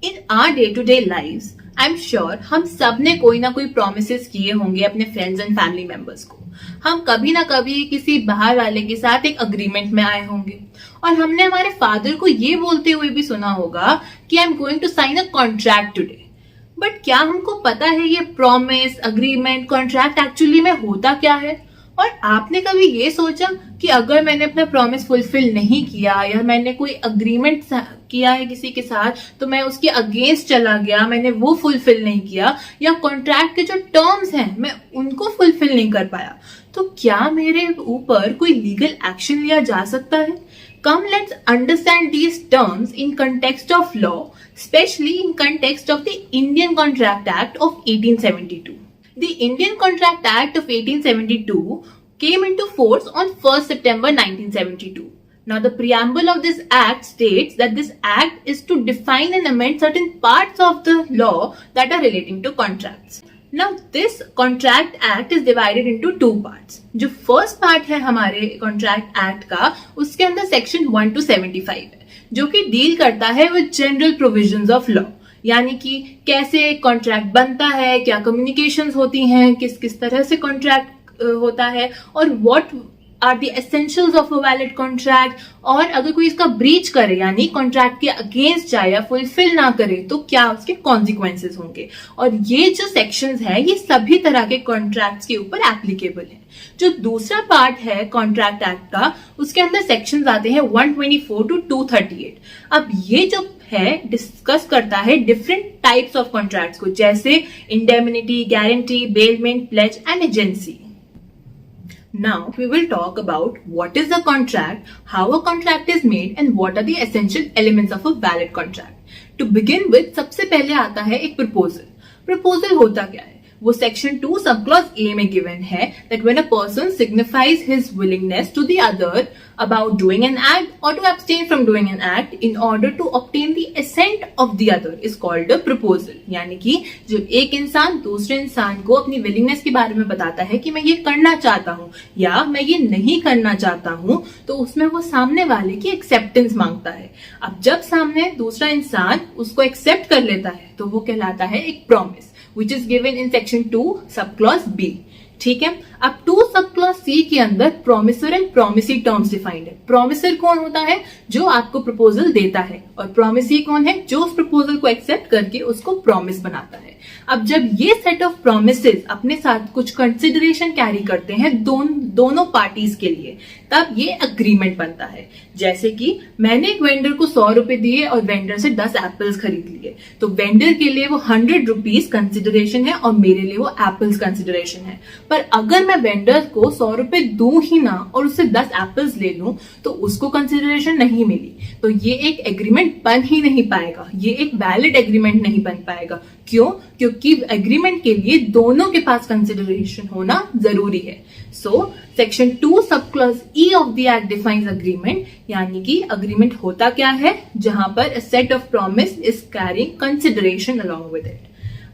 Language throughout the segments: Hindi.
In our day to day lives I am sure हम सब ने कोई ना कोई प्रोमिसेस किए होंगे अपने फ्रेंड्स एंड फैमिली मेंबर्स को। हम कभी ना कभी किसी बाहर वाले के साथ एक अग्रीमेंट में आए होंगे और हमने हमारे फादर को ये बोलते हुए भी सुना होगा कि I am going to sign a contract today. But क्या हमको पता है ये प्रॉमिस, अग्रीमेंट, कॉन्ट्रैक्ट एक्चुअली में होता क्या है? और आपने कभी ये सोचा कि अगर मैंने अपना प्रॉमिस फुलफिल नहीं किया या मैंने कोई अग्रीमेंट किया है किसी के साथ तो मैं उसके अगेंस्ट चला गया, मैंने वो फुलफिल नहीं किया, या कॉन्ट्रैक्ट के जो टर्म्स हैं मैं उनको फुलफिल नहीं कर पाया, तो क्या मेरे ऊपर कोई लीगल एक्शन लिया जा सकता है? Come, let's understand these terms in context of law, especially in context of the Indian Contract Act of 1872. The Indian Contract Act of 1872 came into force on 1st September 1972. Now, the preamble of this act states that this act is to define and amend certain parts of the law that are relating to contracts. Now, this Contract Act is divided into two parts. जो first part है हमारे Contract Act का, उसके अंदर section 1 to 75 है, जो कि डील करता है with general provisions of law. यानी कि कैसे कॉन्ट्रैक्ट बनता है, क्या कम्युनिकेशंस होती हैं, किस किस तरह से कॉन्ट्रैक्ट होता है, और what are the essentials of a valid contract, और अगर कोई इसका ब्रीच करे यानी कॉन्ट्रैक्ट के अगेंस्ट जाए या फुलफिल ना करे तो क्या उसके कॉन्सिक्वेंसेस होंगे। और ये जो सेक्शंस है ये सभी तरह के कॉन्ट्रैक्ट्स के ऊपर एप्लीकेबल है। जो दूसरा पार्ट है कॉन्ट्रैक्ट एक्ट का, उसके अंदर सेक्शंस आते हैं 124 टू 238। अब ये जो है डिस्कस करता है डिफरेंट टाइप्स ऑफ कॉन्ट्रैक्ट्स को, जैसे indemnity, guarantee, bailment, plays and agency. Now we will talk about what is a contract, how a contract is made, and what are the essential elements of a valid contract. To begin with, सबसे पहले आता है एक proposal. Proposal होता क्या है? वो सेक्शन 2 सब क्लॉज ए में गिवन है that when a person signifies his willingness to the other about doing an act or to abstain from doing an act in order to obtain the assent of the other is called a proposal. यानी कि जब एक इंसान दूसरे इंसान को अपनी विलिंगनेस के बारे में बताता है कि मैं ये करना चाहता हूँ या मैं ये नहीं करना चाहता हूँ, तो उसमें वो सामने वाले की एक्सेप्टेंस मांगता है। अब जब सामने दूसरा इंसान उसको एक्सेप्ट कर लेता है तो वो कहलाता है एक promise, which is given in section 2 subclause B. ठीक है, अब 2 सबक्लॉज सी के अंदर promisor and promisee terms defined है। प्रोमिसर कौन होता है? जो आपको प्रपोजल देता है, और प्रोमिसी कौन है? जो उस प्रपोजल को एक्सेप्ट करके उसको प्रॉमिस बनाता है। अब जब ये सेट ऑफ प्रोमिसेस अपने साथ कुछ कंसिडरेशन कैरी करते हैं दोनों पार्टीज के लिए, तब ये अग्रीमेंट बनता है। जैसे कि मैंने एक वेंडर को 100 रुपए दिए और वेंडर से 10 एप्पल्स खरीद लिए, तो वेंडर के लिए वो 100 रुपीज कंसिडरेशन है और मेरे लिए वो एप्पल्स कंसिडरेशन है। पर अगर मैं वेंडर को 100 रुपए दूं ही ना और उससे 10 एप्पल्स ले लूं तो उसको कंसिडरेशन नहीं मिली, तो ये एक एग्रीमेंट बन ही नहीं पाएगा, ये एक वैलिड एग्रीमेंट नहीं बन पाएगा। क्यों? क्योंकि एग्रीमेंट के लिए दोनों के पास कंसिडरेशन होना जरूरी है। So section 2 sub clause E of the act defines agreement, यानी कि अग्रीमेंट होता क्या है? जहां पर a set of promise is carrying consideration along with it.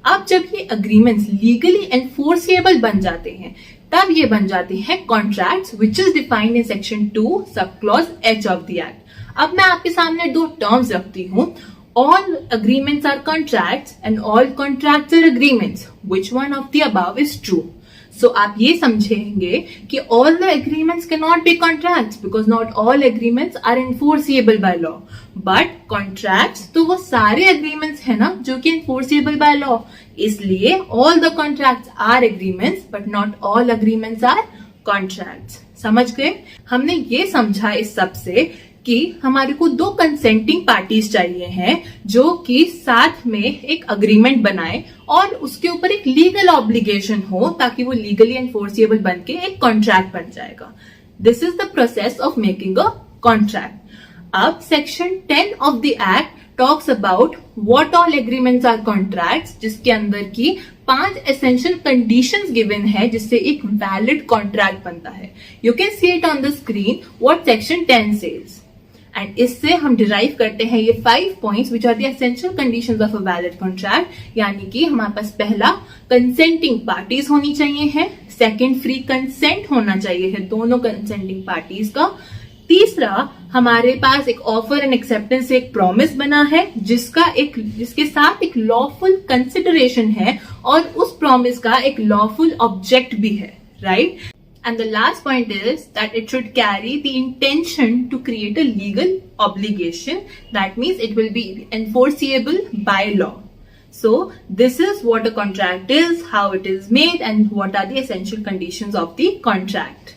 अब जब ये अग्रीमेंट्स लीगली एनफोर्सेबल बन जाते हैं तब ये बन जाते हैं contracts which is defined in section 2 sub clause H of the act. अब मैं आपके सामने दो टर्म्स रखती हूँ, all agreements are contracts and all contracts are agreements. Which one of the above is true? So आप ये समझेंगे कि all the agreements cannot be contracts because not all agreements are enforceable by law. But contracts तो वो सारे agreements है ना जो कि enforceable by law. इसलिए all the contracts are agreements but not all agreements are contracts. समझ गए? हमने ये समझा इस सब से कि हमारे को दो कंसेंटिंग पार्टीज चाहिए हैं जो कि साथ में एक अग्रीमेंट बनाए और उसके ऊपर एक लीगल ऑब्लिगेशन हो ताकि वो लीगली एनफोर्सेबल बन के एक कॉन्ट्रैक्ट बन जाएगा। This is the process of making a contract. अब section 10 of the act talks about what all agreements are contracts, जिसके अंदर की 5 एसेंशियल कंडीशंस गिवन है जिससे एक वैलिड कॉन्ट्रैक्ट बनता है। You can see it on the screen what section 10 says. And इससे हम डिराइव करते हैं ये 5 points which are the essential conditions of a valid contract, यानी कि हमारे पास पहला कंसेंटिंग पार्टीज होनी चाहिए है, सेकंड फ्री कंसेंट होना चाहिए है दोनों कंसेंटिंग पार्टीज का, तीसरा, हमारे पास एक ऑफर एंड एक्सेप्टेंस से एक प्रॉमिस बना है जिसके साथ एक लॉफुल कंसिडरेशन है और उस प्रॉमिस का एक लॉफुल ऑब्जेक्ट भी है, right? And the last point is that it should carry the intention to create a legal obligation. That means it will be enforceable by law. So this is what a contract is, how it is made, and what are the essential conditions of the contract.